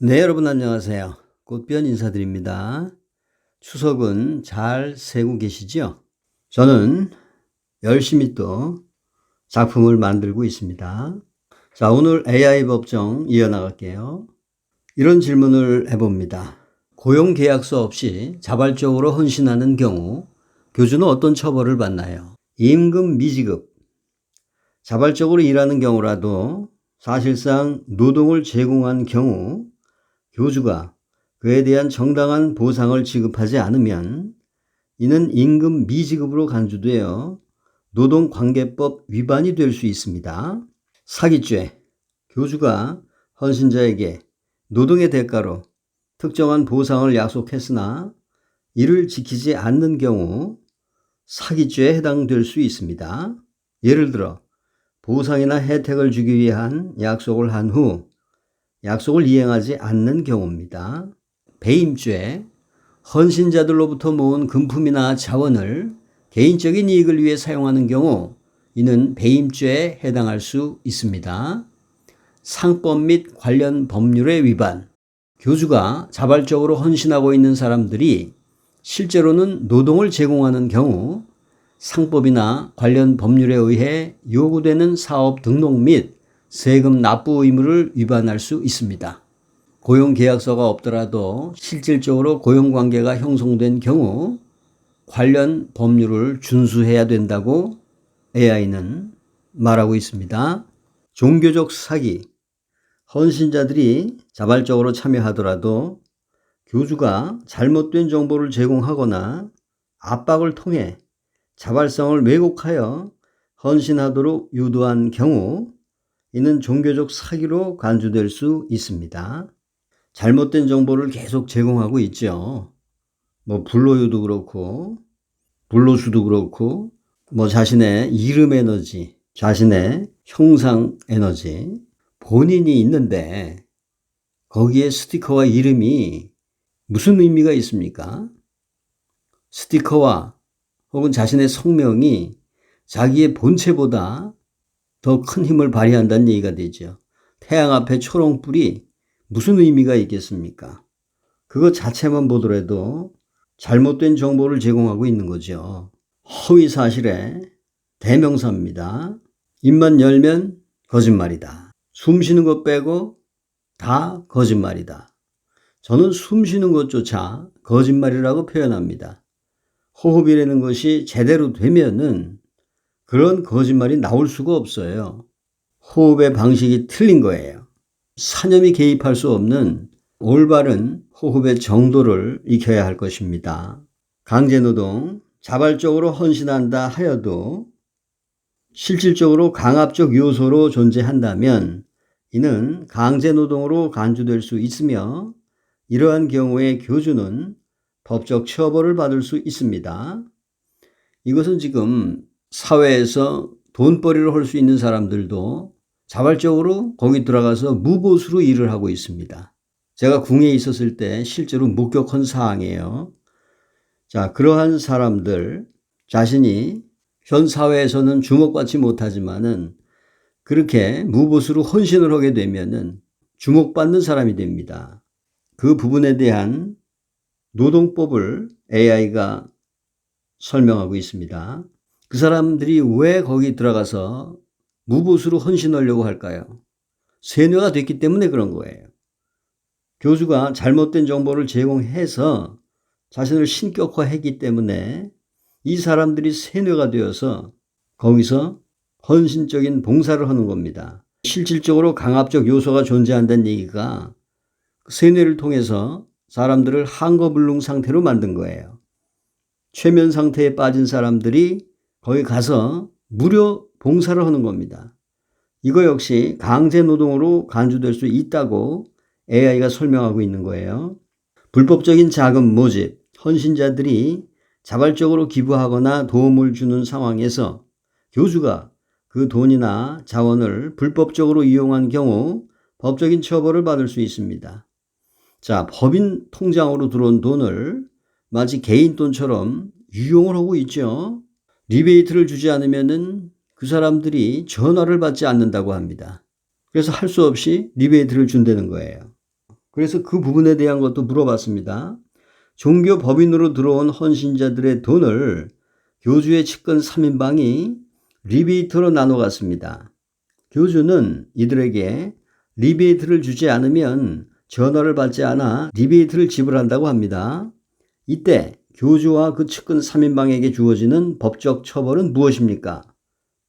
네, 여러분 안녕하세요. 꽃변 인사드립니다. 추석은 잘 새고 계시죠? 저는 열심히 또 작품을 만들고 있습니다. 자, 오늘 AI 법정 이어나갈게요. 이런 질문을 해봅니다. 고용계약서 없이 자발적으로 헌신하는 경우 교주는 어떤 처벌을 받나요? 임금 미지급. 자발적으로 일하는 경우라도 사실상 노동을 제공한 경우 교주가 그에 대한 정당한 보상을 지급하지 않으면 이는 임금 미지급으로 간주되어 노동관계법 위반이 될 수 있습니다. 사기죄. 교주가 헌신자에게 노동의 대가로 특정한 보상을 약속했으나 이를 지키지 않는 경우 사기죄에 해당될 수 있습니다. 예를 들어 보상이나 혜택을 주기 위한 약속을 한 후 약속을 이행하지 않는 경우입니다. 배임죄. 헌신자들로부터 모은 금품이나 자원을 개인적인 이익을 위해 사용하는 경우 이는 배임죄에 해당할 수 있습니다. 상법 및 관련 법률의 위반. 교주가 자발적으로 헌신하고 있는 사람들이 실제로는 노동을 제공하는 경우 상법이나 관련 법률에 의해 요구되는 사업 등록 및 세금 납부 의무를 위반할 수 있습니다. 고용계약서가 없더라도 실질적으로 고용관계가 형성된 경우 관련 법률을 준수해야 된다고 AI는 말하고 있습니다. 종교적 사기. 헌신자들이 자발적으로 참여하더라도 교주가 잘못된 정보를 제공하거나 압박을 통해 자발성을 왜곡하여 헌신하도록 유도한 경우 이는 종교적 사기로 간주될 수 있습니다. 잘못된 정보를 계속 제공하고 있죠. 불로유도 그렇고 불로수도 그렇고 자신의 이름 에너지, 자신의 형상 에너지 본인이 있는데 거기에 스티커와 이름이 무슨 의미가 있습니까? 스티커와 혹은 자신의 성명이 자기의 본체보다 더 큰 힘을 발휘한다는 얘기가 되죠. 태양 앞에 초롱불이 무슨 의미가 있겠습니까? 그것 자체만 보더라도 잘못된 정보를 제공하고 있는 거죠. 허위 사실의 대명사입니다. 입만 열면 거짓말이다. 숨 쉬는 것 빼고 다 거짓말이다. 저는 숨 쉬는 것조차 거짓말이라고 표현합니다. 호흡이라는 것이 제대로 되면은 그런 거짓말이 나올 수가 없어요. 호흡의 방식이 틀린 거예요. 사념이 개입할 수 없는 올바른 호흡의 정도를 익혀야 할 것입니다. 강제노동, 자발적으로 헌신한다 하여도 실질적으로 강압적 요소로 존재한다면 이는 강제노동으로 간주될 수 있으며 이러한 경우에 교주는 법적 처벌을 받을 수 있습니다. 이것은 지금 사회에서 돈벌이를 할 수 있는 사람들도 자발적으로 거기 들어가서 무보수로 일을 하고 있습니다. 제가 궁에 있었을 때 실제로 목격한 사항이에요. 자, 그러한 사람들 자신이 현 사회에서는 주목받지 못하지만은 그렇게 무보수로 헌신을 하게 되면은 주목받는 사람이 됩니다. 그 부분에 대한 노동법을 AI가 설명하고 있습니다. 그 사람들이 왜 거기 들어가서 무보수로 헌신하려고 할까요? 세뇌가 됐기 때문에 그런 거예요. 교주가 잘못된 정보를 제공해서 자신을 신격화했기 때문에 이 사람들이 세뇌가 되어서 거기서 헌신적인 봉사를 하는 겁니다. 실질적으로 강압적 요소가 존재한다는 얘기가 세뇌를 통해서 사람들을 한거불능 상태로 만든 거예요. 최면 상태에 빠진 사람들이 거기 가서 무료 봉사를 하는 겁니다. 이거 역시 강제노동으로 간주될 수 있다고 AI가 설명하고 있는 거예요. 불법적인 자금 모집, 헌신자들이 자발적으로 기부하거나 도움을 주는 상황에서 교주가 그 돈이나 자원을 불법적으로 이용한 경우 법적인 처벌을 받을 수 있습니다. 자, 법인 통장으로 들어온 돈을 마치 개인 돈처럼 유용을 하고 있죠. 리베이트를 주지 않으면은 그 사람들이 전화를 받지 않는다고 합니다. 그래서 할 수 없이 리베이트를 준다는 거예요. 그래서 그 부분에 대한 것도 물어봤습니다. 종교 법인으로 들어온 헌신자들의 돈을 교주의 측근 3인방이 리베이트로 나눠 갔습니다. 교주는 이들에게 리베이트를 주지 않으면 전화를 받지 않아 리베이트를 지불한다고 합니다. 이때 교주와 그 측근 3인방에게 주어지는 법적 처벌은 무엇입니까?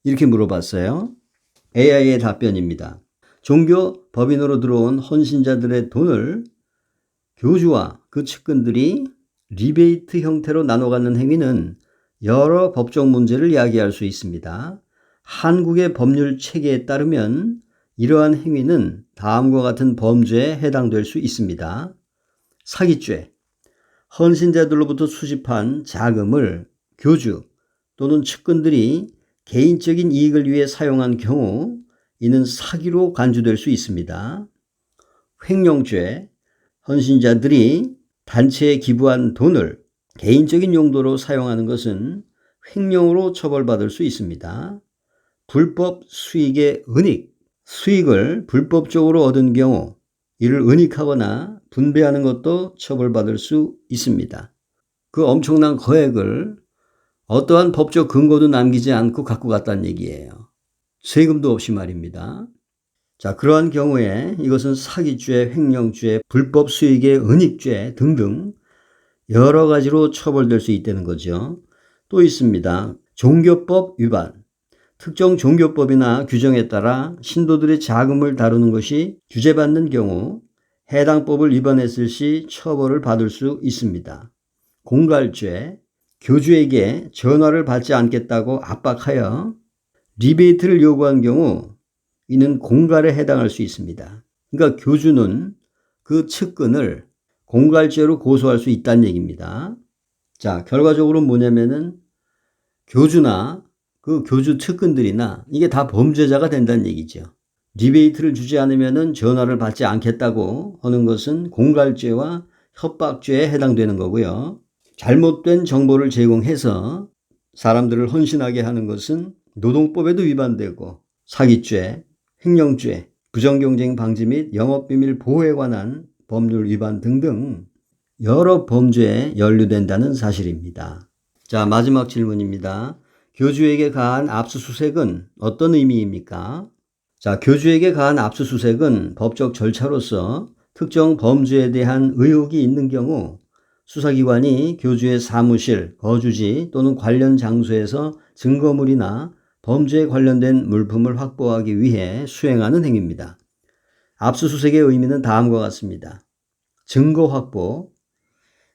이렇게 물어봤어요. AI의 답변입니다. 종교 법인으로 들어온 헌신자들의 돈을 교주와 그 측근들이 리베이트 형태로 나눠 갖는 행위는 여러 법적 문제를 야기할 수 있습니다. 한국의 법률 체계에 따르면 이러한 행위는 다음과 같은 범죄에 해당될 수 있습니다. 사기죄, 헌신자들로부터 수집한 자금을 교주 또는 측근들이 개인적인 이익을 위해 사용한 경우 이는 사기로 간주될 수 있습니다. 횡령죄, 헌신자들이 단체에 기부한 돈을 개인적인 용도로 사용하는 것은 횡령으로 처벌받을 수 있습니다. 불법 수익의 은닉, 수익을 불법적으로 얻은 경우 이를 은닉하거나 분배하는 것도 처벌받을 수 있습니다. 그 엄청난 거액을 어떠한 법적 근거도 남기지 않고 갖고 갔다는 얘기예요. 세금도 없이 말입니다. 자, 그러한 경우에 이것은 사기죄, 횡령죄, 불법 수익의 은닉죄 등등 여러 가지로 처벌될 수 있다는 거죠. 또 있습니다. 종교법 위반. 특정 종교법이나 규정에 따라 신도들의 자금을 다루는 것이 규제받는 경우 해당 법을 위반했을 시 처벌을 받을 수 있습니다. 공갈죄. 교주에게 전화를 받지 않겠다고 압박하여 리베이트를 요구한 경우 이는 공갈에 해당할 수 있습니다. 그러니까 교주는 그 측근을 공갈죄로 고소할 수 있다는 얘기입니다. 자, 결과적으로 뭐냐면은 교주나 그 교주 측근들이나 이게 다 범죄자가 된다는 얘기죠. 리베이트를 주지 않으면은 전화를 받지 않겠다고 하는 것은 공갈죄와 협박죄에 해당되는 거고요. 잘못된 정보를 제공해서 사람들을 헌신하게 하는 것은 노동법에도 위반되고 사기죄, 횡령죄, 부정경쟁 방지 및 영업비밀 보호에 관한 법률 위반 등등 여러 범죄에 연루된다는 사실입니다. 자, 마지막 질문입니다. 교주에게 가한 압수수색은 어떤 의미입니까? 자, 교주에게 가한 압수수색은 법적 절차로서 특정 범죄에 대한 의혹이 있는 경우 수사기관이 교주의 사무실, 거주지 또는 관련 장소에서 증거물이나 범죄에 관련된 물품을 확보하기 위해 수행하는 행위입니다. 압수수색의 의미는 다음과 같습니다. 증거 확보.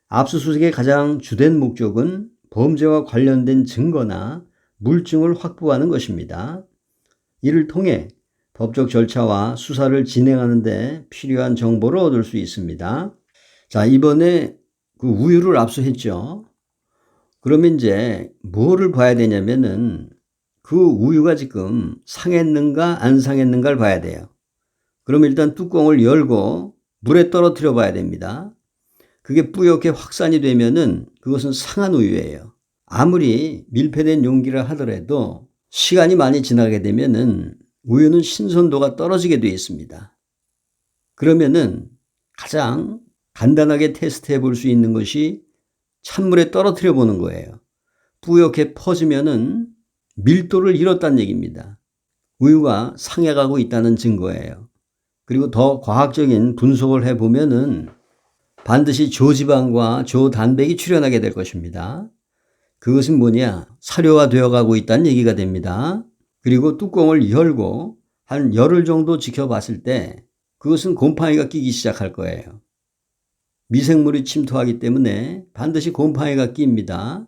압수수색의 가장 주된 목적은 범죄와 관련된 증거나 물증을 확보하는 것입니다. 이를 통해 법적 절차와 수사를 진행하는 데 필요한 정보를 얻을 수 있습니다. 자, 이번에 그 우유를 압수했죠. 그러면 이제 뭐를 봐야 되냐면은 그 우유가 지금 상했는가 안 상했는가를 봐야 돼요. 그러면 일단 뚜껑을 열고 물에 떨어뜨려 봐야 됩니다. 그게 뿌옇게 확산이 되면은 그것은 상한 우유예요. 아무리 밀폐된 용기를 하더라도 시간이 많이 지나게 되면은 우유는 신선도가 떨어지게 되어 있습니다. 그러면은 가장 간단하게 테스트해 볼 수 있는 것이 찬물에 떨어뜨려 보는 거예요. 뿌옇게 퍼지면은 밀도를 잃었다는 얘기입니다. 우유가 상해가고 있다는 증거예요. 그리고 더 과학적인 분석을 해보면은 반드시 저지방과 저단백이 출현하게 될 것입니다. 그것은 뭐냐? 사료화 되어가고 있다는 얘기가 됩니다. 그리고 뚜껑을 열고 한 열흘 정도 지켜봤을 때 그것은 곰팡이가 끼기 시작할 거예요. 미생물이 침투하기 때문에 반드시 곰팡이가 낍니다.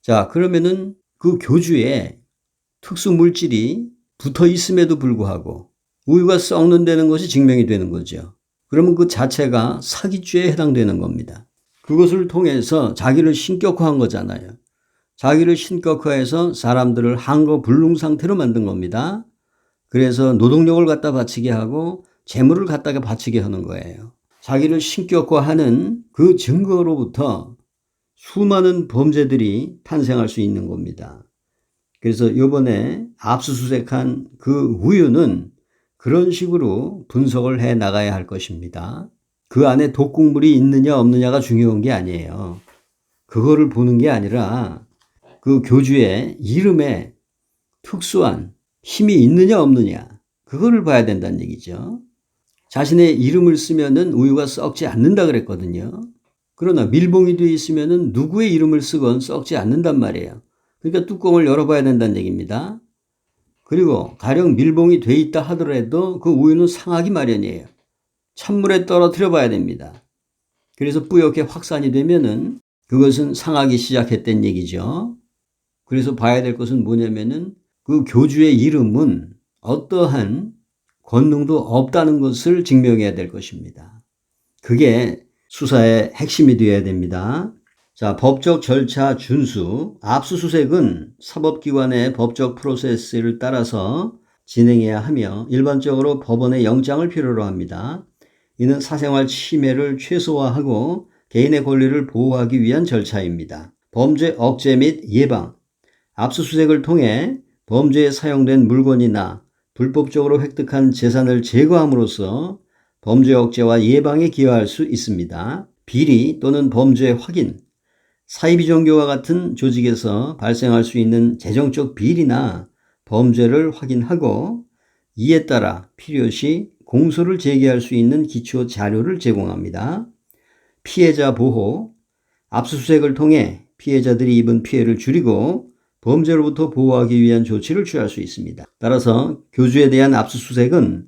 자, 그러면은 그 교주에 특수 물질이 붙어 있음에도 불구하고 우유가 썩는다는 것이 증명이 되는 거죠. 그러면 그 자체가 사기죄에 해당되는 겁니다. 그것을 통해서 자기를 신격화한 거잖아요. 자기를 신격화해서 사람들을 항거불능 상태로 만든 겁니다. 그래서 노동력을 갖다 바치게 하고 재물을 갖다가 바치게 하는 거예요. 자기를 신격화하는 그 증거로부터 수많은 범죄들이 탄생할 수 있는 겁니다. 그래서 이번에 압수수색한 그 우유는 그런 식으로 분석을 해 나가야 할 것입니다. 그 안에 독극물이 있느냐 없느냐가 중요한 게 아니에요. 그거를 보는 게 아니라 그 교주의 이름에 특수한 힘이 있느냐 없느냐 그거를 봐야 된다는 얘기죠. 자신의 이름을 쓰면은 우유가 썩지 않는다 그랬거든요. 그러나 밀봉이 되어 있으면은 누구의 이름을 쓰건 썩지 않는단 말이에요. 그러니까 뚜껑을 열어봐야 된다는 얘기입니다. 그리고 가령 밀봉이 돼 있다 하더라도 그 우유는 상하기 마련이에요. 찬물에 떨어뜨려 봐야 됩니다. 그래서 뿌옇게 확산이 되면은 그것은 상하기 시작했다는 얘기죠. 그래서 봐야 될 것은 뭐냐면은 그 교주의 이름은 어떠한 권능도 없다는 것을 증명해야 될 것입니다. 그게 수사의 핵심이 되어야 됩니다. 자, 법적 절차 준수. 압수수색은 사법기관의 법적 프로세스를 따라서 진행해야 하며 일반적으로 법원의 영장을 필요로 합니다. 이는 사생활 침해를 최소화하고 개인의 권리를 보호하기 위한 절차입니다. 범죄 억제 및 예방. 압수수색을 통해 범죄에 사용된 물건이나 불법적으로 획득한 재산을 제거함으로써 범죄 억제와 예방에 기여할 수 있습니다. 비리 또는 범죄 확인. 사이비종교와 같은 조직에서 발생할 수 있는 재정적 비리나 범죄를 확인하고 이에 따라 필요시 공소를 제기할 수 있는 기초 자료를 제공합니다. 피해자 보호. 압수수색을 통해 피해자들이 입은 피해를 줄이고 범죄로부터 보호하기 위한 조치를 취할 수 있습니다. 따라서 교주에 대한 압수수색은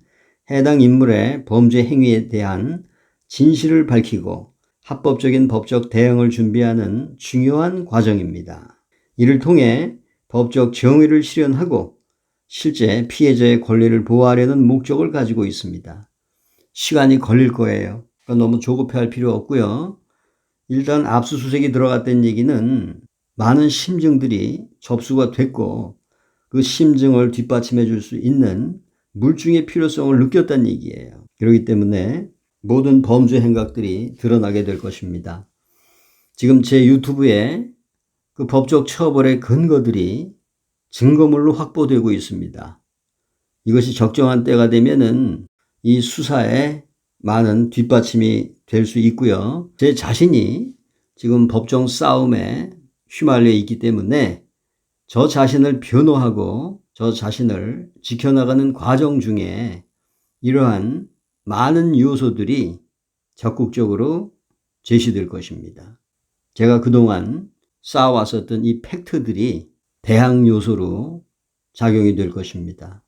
해당 인물의 범죄 행위에 대한 진실을 밝히고 합법적인 법적 대응을 준비하는 중요한 과정입니다. 이를 통해 법적 정의를 실현하고 실제 피해자의 권리를 보호하려는 목적을 가지고 있습니다. 시간이 걸릴 거예요. 그러니까 너무 조급해할 필요 없고요. 일단 압수수색이 들어갔다는 얘기는 많은 심증들이 접수가 됐고 그 심증을 뒷받침해 줄 수 있는 물증의 필요성을 느꼈다는 얘기예요. 그렇기 때문에 모든 범죄 행각들이 드러나게 될 것입니다. 지금 제 유튜브에 그 법적 처벌의 근거들이 증거물로 확보되고 있습니다. 이것이 적정한 때가 되면은 이 수사에 많은 뒷받침이 될 수 있고요. 제 자신이 지금 법정 싸움에 휘말려 있기 때문에 저 자신을 변호하고 저 자신을 지켜나가는 과정 중에 이러한 많은 요소들이 적극적으로 제시될 것입니다. 제가 그동안 쌓아왔었던 이 팩트들이 대항 요소로 작용이 될 것입니다.